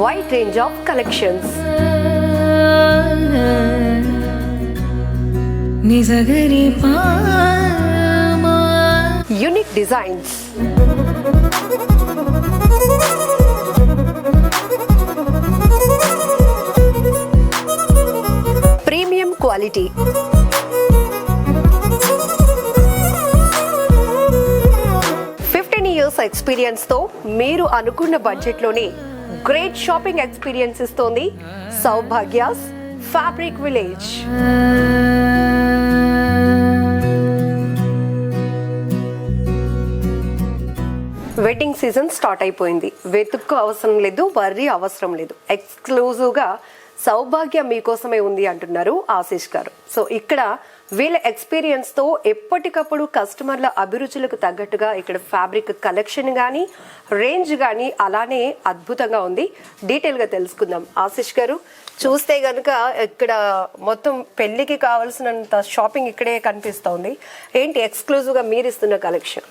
wide range of collections. Unique designs. Premium quality. Experience తో మీరు అనుకున్న బడ్జెట్ లోనే గ్రేట్ షాపింగ్ ఎక్స్పీరియన్స్ ఇస్తోంది సౌభాగ్యాస్ fabric village. Wedding season start అయిపోయింది. వెతుక్కు అవసరం లేదు, వర్రీ అవసరం లేదు. ఎక్స్క్లూజివ్ గా సౌభాగ్య మీకోసమే ఉంది అంటున్నారు ఆశీష్ గారు. సో ఇక్కడ వీళ్ళ ఎక్స్పీరియన్స్ తో ఎప్పటికప్పుడు కస్టమర్ల అభిరుచులకు తగ్గట్టుగా ఇక్కడ ఫ్యాబ్రిక్ కలెక్షన్ గానీ రేంజ్ గానీ అలానే అద్భుతంగా ఉంది. డీటెయిల్ గా తెలుసుకుందాం. ఆశీష్ గారు, చూస్తే గనుక ఇక్కడ మొత్తం పెళ్లికి కావాల్సినంత షాపింగ్ ఇక్కడే కనిపిస్తోంది. ఏంటి ఎక్స్క్లూజివ్ గా మీరు ఇస్తున్న కలెక్షన్?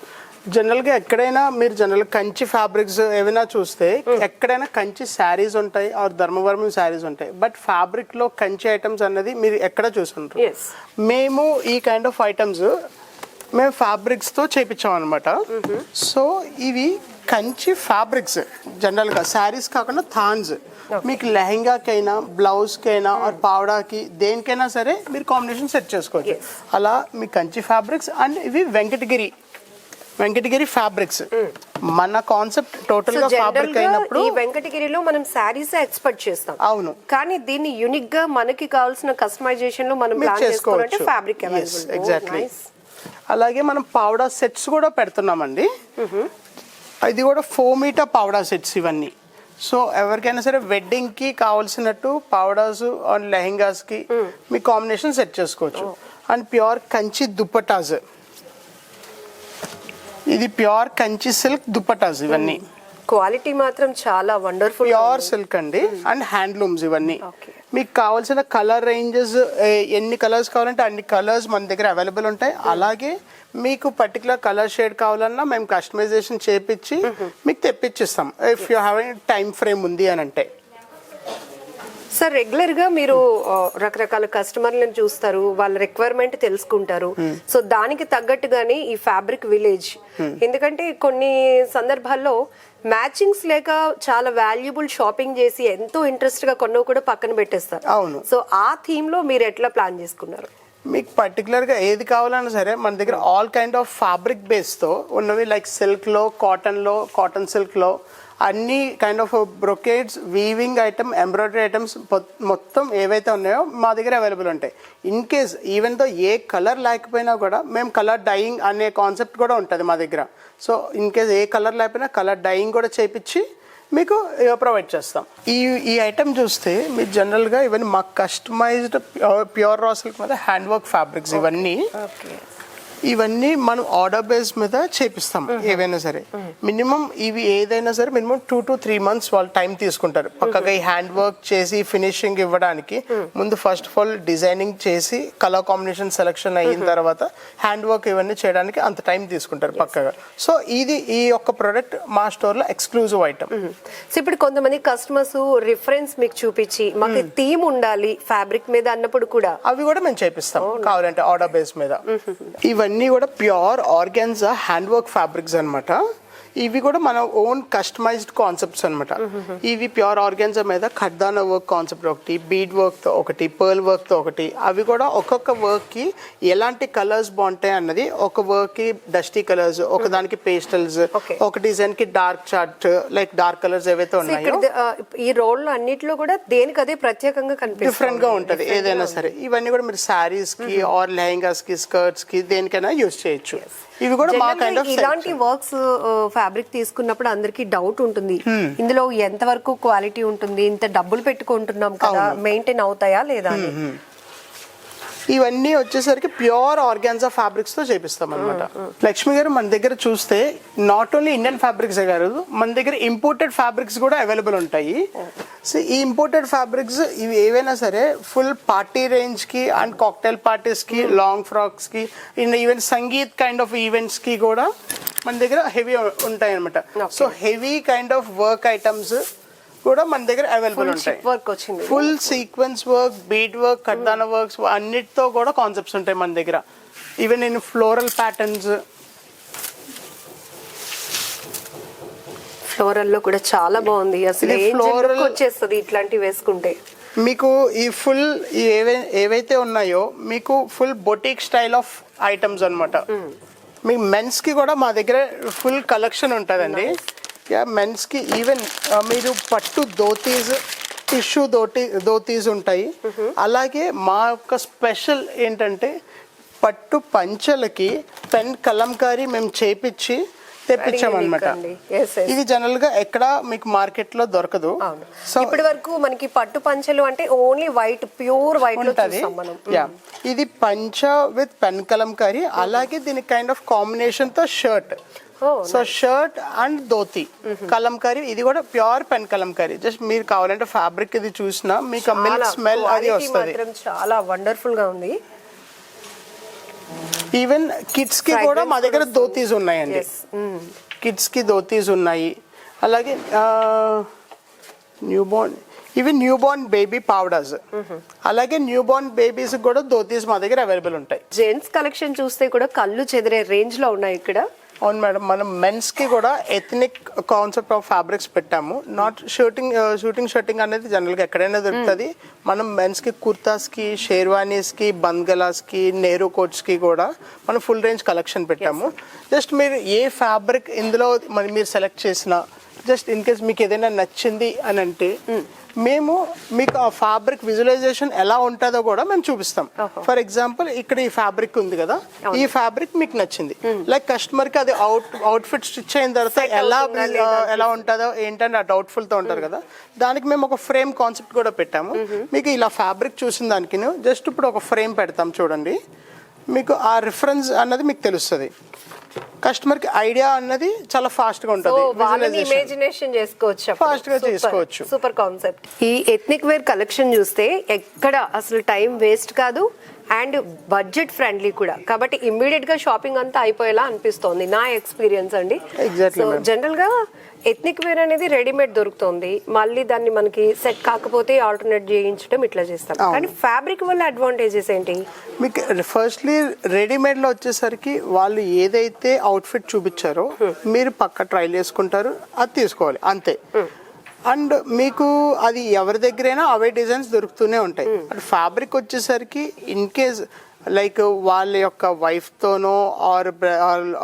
జనరల్గా ఎక్కడైనా మీరు జనరల్ కంచి ఫ్యాబ్రిక్స్ ఏమైనా చూస్తే ఎక్కడైనా కంచి శారీస్ ఉంటాయి ఆర్ ధర్మవరం శారీస్ ఉంటాయి. బట్ ఫ్యాబ్రిక్ లో కంచి ఐటమ్స్ అన్నది మీరు ఎక్కడ చూసుంటారు. మేము ఈ కైండ్ ఆఫ్ ఐటమ్స్ మేము ఫ్యాబ్రిక్స్ తో చేపించాం అనమాట. సో ఇవి కంచి ఫ్యాబ్రిక్స్ జనరల్ గా శారీస్ కాకుండా థాన్స్. మీకు లెహంగాకైనా బ్లౌజ్కైనా ఆర్ పావడాకి దేనికైనా సరే మీరు కాంబినేషన్ సెట్ చేసుకోవచ్చు. అలా మీ కంచి ఫ్యాబ్రిక్స్ అండ్ ఇవి వెంకటగిరి ఫ్యాబ్రిక్స్. మన కాన్సెప్ట్ టోటల్ గా ఫ్యాబ్రిక్ అయినప్పుడు ఈ వెంకటగిరిలో మనం సారీస్ ఎక్స్పెక్ట్ చేస్తాం. అవును, కానీ దీన్ని యూనిక్ గా మనకి కావాల్సిన కస్టమైజేషన్ లో మనం ప్లాన్ చేసుకోవాలంటే ఫ్యాబ్రిక్ అవైలబుల్. ఎగ్జాక్ట్లీ. అలాగే మనం పావడా సెట్స్ కూడా పెడుతున్నామండి. ఇది కూడా 4 మీటర్ పావడా సెట్స్ ఇవన్నీ. సో ఎవరికైనా సరే వెడ్డింగ్ కి కావాల్సినట్టు పావడాస్ అండ్ లెహంగాస్ కి మీ కాంబినేషన్ సెట్ చేసుకోవచ్చు. అండ్ ప్యూర్ కంచి దుపట్టాస్, ఇది ప్యూర్ కంచి సిల్క్ దుపట్టాస్. ఇవన్నీ క్వాలిటీ మాత్రం చాలా వండర్ఫుల్, ప్యూర్ సిల్క్ అండి. అండ్ హ్యాండ్లూమ్స్ ఇవన్నీ. మీకు కావాల్సిన కలర్ రేంజెస్ ఎన్ని కలర్స్ కావాలంటే అన్ని కలర్స్ మన దగ్గర అవైలబుల్ ఉంటాయి. అలాగే మీకు పర్టికులర్ కలర్ షేడ్ కావాలన్నా మేము కస్టమైజేషన్ చేపించి మీకు తెప్పించిస్తాం if you have time frame ఉంది అని అంటే. సార్, రెగ్యులర్ గా మీరు రకరకాల కస్టమర్లను చూస్తారు, వాళ్ళ రిక్వైర్మెంట్ తెలుసుకుంటారు. సో దానికి తగ్గట్టుగానే ఈ ఫ్యాబ్రిక్ విలేజ్, ఎందుకంటే కొన్ని సందర్భాల్లో మ్యాచింగ్స్ లేక చాలా వాల్యుబుల్ షాపింగ్ చేసి ఎంతో ఇంట్రెస్ట్ గా కొన్నో కూడా పక్కన పెట్టేస్తారు. అవును. సో ఆ థీమ్ లో మీరు ఎట్లా ప్లాన్ చేసుకున్నారు? మీకు పర్టికులర్ గా ఏది కావాలన్నా సరే మన దగ్గర all kind of fabric base తో ఉన్నవి, లైక్ సిల్క్ లో, కాటన్ సిల్క్ లో అన్ని kind of brocades, weaving item, embroidery items మొత్తం ఏవైతే ఉన్నాయో మా దగ్గర అవైలబుల్ ఉంటాయి. ఇన్ కేస్ ఈవెన్ తో ఏ కలర్ లేకపోయినా కూడా మేము కలర్ డైయింగ్ అనే కాన్సెప్ట్ కూడా ఉంటుంది మా దగ్గర. So in case A colour లేకపోయినా కలర్ డైయింగ్ కూడా చేపించి మీకు ప్రొవైడ్ చేస్తాం. ఈ ఐటమ్ చూస్తే మీరు జనరల్గా ఇవన్నీ మా కస్టమైజ్డ్ ప్యూర్ రా సిల్క్ మీద హ్యాండ్ వర్క్ ఫ్యాబ్రిక్స్. ఇవన్నీ మనం ఆర్డర్ బేస్ మీద చేపిస్తాం. ఏవైనా సరే మినిమం ఇవి ఏదైనా సరే మినిమం 2 to 3 months వాళ్ళు టైం తీసుకుంటారు పక్కగా ఈ హ్యాండ్ వర్క్ చేసి ఫినిషింగ్ ఇవ్వడానికి. ముందు ఫస్ట్ ఆఫ్ ఆల్ డిజైనింగ్ చేసి కలర్ కాంబినేషన్ సెలెక్షన్ అయిన తర్వాత హ్యాండ్ వర్క్ ఇవన్నీ చేయడానికి అంత టైం తీసుకుంటారు పక్కగా. సో ఇది ఈ యొక్క ప్రోడక్ట్ మా స్టోర్ లో ఎక్స్క్లూజివ్ ఐటమ్. సో ఇప్పుడు కొంతమంది కస్టమర్స్ రిఫరెన్స్ మీకు చూపించి మాకు థీమ్ ఉండాలి ఫ్యాబ్రిక్ మీద అన్నప్పుడు కూడా అవి కూడా మేము చేపిస్తాం కావాలంటే ఆర్డర్ బేస్ మీద. ఇవన్నీ కూడా pure organza hand work fabrics అనమాట. ఇవి కూడా మన ఓన్ కస్టమైజ్డ్ కాన్సెప్ట్స్ అనమాట. ఇవి ప్యూర్ ఆర్గాన్జా మీద ఖడ్దానా వర్క్ కాన్సెప్ట్ ఒకటి, బీడ్ వర్క్ తో ఒకటి, పర్ల్ వర్క్ తో ఒకటి. అవి కూడా ఒక్కొక్క వర్క్ కి ఎలాంటి కలర్స్ బాగుంటాయి అన్నది, ఒక వర్క్ కి డస్టీ కలర్స్, ఒక దానికి పేస్టల్స్, ఒక డిజైన్ కి dark chart like dark colours ఏవైతే ఉన్నాయో ఈ రోల్ అన్నిట్లో కూడా దేనికి అదే ప్రత్యేకంగా డిఫరెంట్ గా ఉంటది ఏదైనా సరే. ఇవన్నీ కూడా మీరు శారీస్ కి ఆర్ లెహంగాస్ కి, స్కర్ట్స్ కి దేనికైనా యూజ్ చేయొచ్చు. ఇవి కూడా మా కైండ్ ఆఫ్ ఇలాంటి వర్క్స్ ఫ్యాబ్రిక్ తీసుకున్నప్పుడు అందరికి డౌట్ ఉంటుంది, ఇందులో ఎంత వరకు క్వాలిటీ ఉంటుంది, ఇంత డబ్బులు పెట్టుకుంటున్నాం కదా, మెయింటైన్ అవుతాయా లేదా అని. ఇవన్నీ వచ్చేసరికి ప్యూర్ ఆర్గాన్జా ఫ్యాబ్రిక్స్ తో చేపిస్తాం అనమాట. లక్ష్మి గారు, మన దగ్గర చూస్తే నాట్ ఓన్లీ ఇండియన్ ఫ్యాబ్రిక్స్ కాదు, మన దగ్గర ఇంపోర్టెడ్ ఫ్యాబ్రిక్స్ కూడా అవైలబుల్ ఉంటాయి. సో ఈ ఇంపోర్టెడ్ ఫ్యాబ్రిక్స్ ఇవి ఏవైనా సరే ఫుల్ పార్టీ రేంజ్ కి అండ్ కాక్టైల్ పార్టీస్ కి, లాంగ్ ఫ్రాక్స్ కి, even sangeet kind of events కి కూడా మన దగ్గర హెవీ ఉంటాయి అనమాట. So heavy kind of work items కూడా మన దగ్గర అవైలబుల్ ఉంటాయి. వర్క్ వచ్చింది, full sequence work, bead work, కడ్దానా వర్క్స్ అన్నిటితో కూడా కాన్సెప్ట్స్ ఉంటాయి మన దగ్గర. Even in floral patterns, floral లో కూడా చాలా బాగుంది. అసలు ఫ్లోరల్ వచ్చేస్తుంది ఇట్లాంటివి వేసుకుంటే. మీకు ఈ ఫుల్ ఏవైతే ఉన్నాయో మీకు full boutique style of items అన్నమాట. మీ మెన్స్ కి కూడా మా దగ్గర ఫుల్ కలెక్షన్ ఉంటుందండి. మెన్స్ కి ఈవెన్ మీరు పట్టు ధోతీస్, టిష్యూ ధోతీస్ ఉంటాయి. అలాగే మా యొక్క స్పెషల్ ఏంటంటే పట్టు పంచలకి పెన్ కలంకారీ మేము చేపించి తెప్పించామన్నమాట. ఇది జనరల్ గా ఎక్కడ మీకు మార్కెట్ లో దొరకదు. సో ఇప్పటి వరకు మనకి పట్టు పంచలు అంటే ఓన్లీ వైట్, ప్యూర్ వైట్ ఉంటది. ఇది పంచ విత్ పెన్ కలంకారీ, అలాగే దీని కైండ్ ఆఫ్ కాంబినేషన్ తో shirt. So shirt and dhoti Kalamkari, ఇది కూడా ప్యూర్ పెన్ కలంకారీ. జస్ట్ మీరు కావాలంటే ఫ్యాబ్రిక్ ఇది చూసినా మీకు మిల్క్ స్మెల్ అది వస్తుంది. చాలా వండర్ఫుల్ గా ఉంది. ఈవెన్ కిడ్స్ కి కూడా మా దగ్గర ధోతీస్ ఉన్నాయండి. కిడ్స్ కి ధోతీస్ ఉన్నాయి. అలాగే న్యూ బోర్న్ బేబీ పౌడర్స్, అలాగే న్యూ బోర్న్ బేబీస్ కూడా ధోతీస్ మా దగ్గర అవైలబుల్ ఉంటాయి. జెంట్స్ కలెక్షన్ చూస్తే కూడా కళ్ళు చెదిరే రేంజ్ లో ఉన్నాయి ఇక్కడ. అవును మేడం, మనం మెన్స్ కి కూడా ఎథనిక్ కాన్సెప్ట్ ఆఫ్ ఫ్యాబ్రిక్స్ పెట్టాము. నాట్ షర్టింగ్ అనేది జనరల్ గా ఎక్కడైనా దొరుకుతుంది. మనం మెన్స్ కి కుర్తాస్ కి, షేర్వానీస్ కి, బంద్గలాస్ కి, నెహ్రూ కోట్స్ కి కూడా మనం ఫుల్ రేంజ్ కలెక్షన్ పెట్టాము. జస్ట్ మీరు ఏ ఫ్యాబ్రిక్ ఇందులో మీరు సెలెక్ట్ చేసినా, జస్ట్ ఇన్ కేస్ మీకు ఏదైనా నచ్చింది అని అంటే మేము మీకు ఆ ఫ్యాబ్రిక్ విజువలైజేషన్ ఎలా ఉంటుందో కూడా మేము చూపిస్తాం. ఫర్ ఎగ్జాంపుల్ ఇక్కడ ఈ ఫ్యాబ్రిక్ ఉంది కదా, ఈ ఫ్యాబ్రిక్ మీకు నచ్చింది, లైక్ కస్టమర్ కి అది అవుట్ఫిట్ స్టిచ్ అయిన తర్వాత ఎలా ఉంటుందో ఏంటంటే ఆ డౌట్ఫుల్ తో ఉంటారు కదా, దానికి మేము ఒక ఫ్రేమ్ కాన్సెప్ట్ కూడా పెట్టాము. మీకు ఇలా ఫ్యాబ్రిక్ చూసిన దానికి జస్ట్ ఇప్పుడు ఒక ఫ్రేమ్ పెడతాం చూడండి, మీకు ఆ రిఫరెన్స్ అన్నది మీకు తెలుస్తుంది. కస్టమర్ కి ఐడియా అన్నది చాలా ఫాస్ట్ గా ఉంటుంది, ఇమాజినేషన్ చేసుకోవచ్చు, ఫాస్ట్ గా చేసుకోవచ్చు. Super concept. ఈ ఎథ్నిక్ వేర్ కలెక్షన్ చూస్తే ఎక్కడ అసలు టైం వేస్ట్ కాదు అండ్ బడ్జెట్ ఫ్రెండ్లీ కూడా, కాబట్టి ఇమ్మీడియట్ గా షాపింగ్ అంతా అయిపోయేలా అనిపిస్తోంది నా ఎక్స్పీరియన్స్ అండి. జనరల్ గా ఎథ్నిక్ వేర్ అనేది రెడీమేడ్ దొరుకుతుంది, మళ్ళీ దాన్ని మనకి సెట్ కాకపోతే ఆల్టర్నేట్ చేయించడం ఇట్లా చేస్తాం. కానీ ఫ్యాబ్రిక్ వల్ల అడ్వాంటేజెస్ ఏంటి? మీకు ఫస్ట్లీ రెడీమేడ్ లో వచ్చేసరికి వాళ్ళు ఏదైతే అవుట్ఫిట్ చూపించారో మీరు పక్క ట్రైల్ చేసుకుంటారు, అది తీసుకోవాలి అంతే. అండ్ మీకు అది ఎవరి దగ్గరైనా అవే డిజైన్స్ దొరుకుతూనే ఉంటాయి. అండ్ ఫ్యాబ్రిక్ వచ్చేసరికి ఇన్ కేస్ లైక్ వాళ్ళ యొక్క వైఫ్తోనో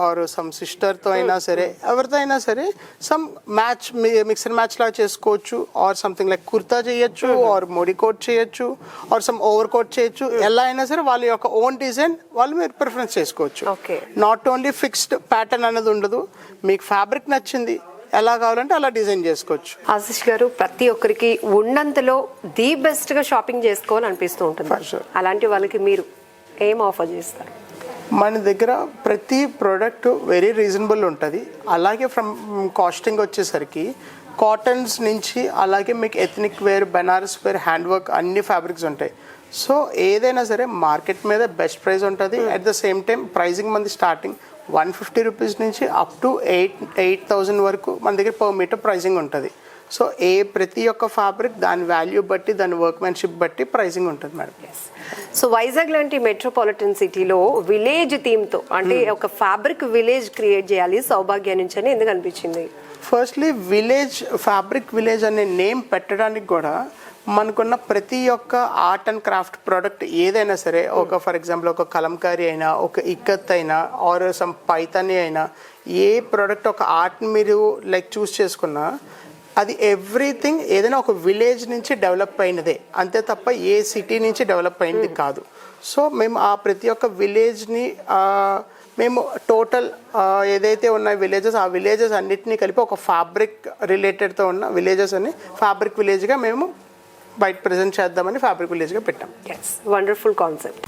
ఆర్ సమ్ సిస్టర్తో అయినా సరే, ఎవరితో అయినా సరే సమ్ మ్యాచ్, మిక్సర్ మ్యాచ్ లాగా చేసుకోవచ్చు. ఆర్ సంథింగ్ లైక్ కుర్తా చేయొచ్చు, ఆర్ మోడీ కోట్ చేయొచ్చు, ఆర్ సమ్ ఓవర్ కోట్ చేయొచ్చు. ఎలా అయినా సరే వాళ్ళ యొక్క ఓన్ డిజైన్ వాళ్ళు మీరు ప్రిఫరెన్స్ చేసుకోవచ్చు. నాట్ ఓన్లీ ఫిక్స్డ్ ప్యాటర్న్ అనేది ఉండదు, మీకు ఫ్యాబ్రిక్ నచ్చింది ఎలా కావాలంటే అలా డిజైన్ చేసుకోవచ్చు. ఆశిష్ గారు, ప్రతి ఒక్కరికి ఉన్నంతలో ది బెస్ట్ గా షాపింగ్ చేసుకోవాలనిపిస్తూ ఉంటుంది. అలాంటి వాళ్ళకి మీరు ఏం ఆఫర్ చేస్తారు? మన దగ్గర ప్రతి ప్రోడక్ట్ వెరీ రీజనబుల్ ఉంటుంది. అలాగే ఫ్రమ్ కాస్టింగ్ వచ్చేసరికి కాటన్స్ నుంచి అలాగే మీకు ethnic wear, Banaras wear, hand work అన్ని ఫ్యాబ్రిక్స్ ఉంటాయి. సో ఏదైనా సరే మార్కెట్ మీద బెస్ట్ ప్రైస్ ఉంటుంది. At the same time pricing మనది స్టార్టింగ్ 150 రూపీస్ నుంచి అప్ టు 8,000 వరకు మన దగ్గర పర్ మీటర్ ప్రైజింగ్ ఉంటుంది. సో ప్రతి ఒక్క ఫ్యాబ్రిక్ దాని వాల్యూ బట్టి, దాని వర్క్మెన్షిప్ బట్టి ప్రైజింగ్ ఉంటుంది మేడం. సో వైజాగ్ లాంటి మెట్రోపాలిటన్ సిటీలో విలేజ్ థీమ్ తో, అంటే ఒక ఫ్యాబ్రిక్ విలేజ్ క్రియేట్ చేయాలి సౌభాగ్య నుంచి అని ఎందుకు అనిపించింది? ఫస్ట్లీ ఫ్యాబ్రిక్ విలేజ్ అనే నేమ్ పెట్టడానికి కూడా మనకున్న ప్రతి ఒక్క ఆర్ట్ అండ్ క్రాఫ్ట్ ప్రోడక్ట్ ఏదైనా సరే, ఒక ఫర్ ఎగ్జాంపుల్ ఒక కలంకారీ అయినా, ఒక ఇక్కత్ అయినా, ఆర్ సమ్ పైతాని అయినా, ఏ ప్రోడక్ట్ ఒక ఆర్ట్ని మీరు లైక్ చూస్ చేసుకున్నా అది ఎవ్రీథింగ్ ఏదైనా ఒక విలేజ్ నుంచి డెవలప్ అయినదే, అంతే తప్ప ఏ సిటీ నుంచి డెవలప్ అయింది కాదు. సో మేము ఆ ప్రతి ఒక్క విలేజ్ని మేము టోటల్ ఏదైతే ఉన్నాయి విలేజెస్, ఆ విలేజెస్ అన్నిటినీ కలిపి ఒక ఫ్యాబ్రిక్ రిలేటెడ్తో ఉన్న విలేజెస్ అని ఫ్యాబ్రిక్ విలేజ్గా మేము బయట ప్రెజెంట్ చేద్దామని ఫ్యాబ్రిక్ విలేజ్గా పెట్టాం. Wonderful concept.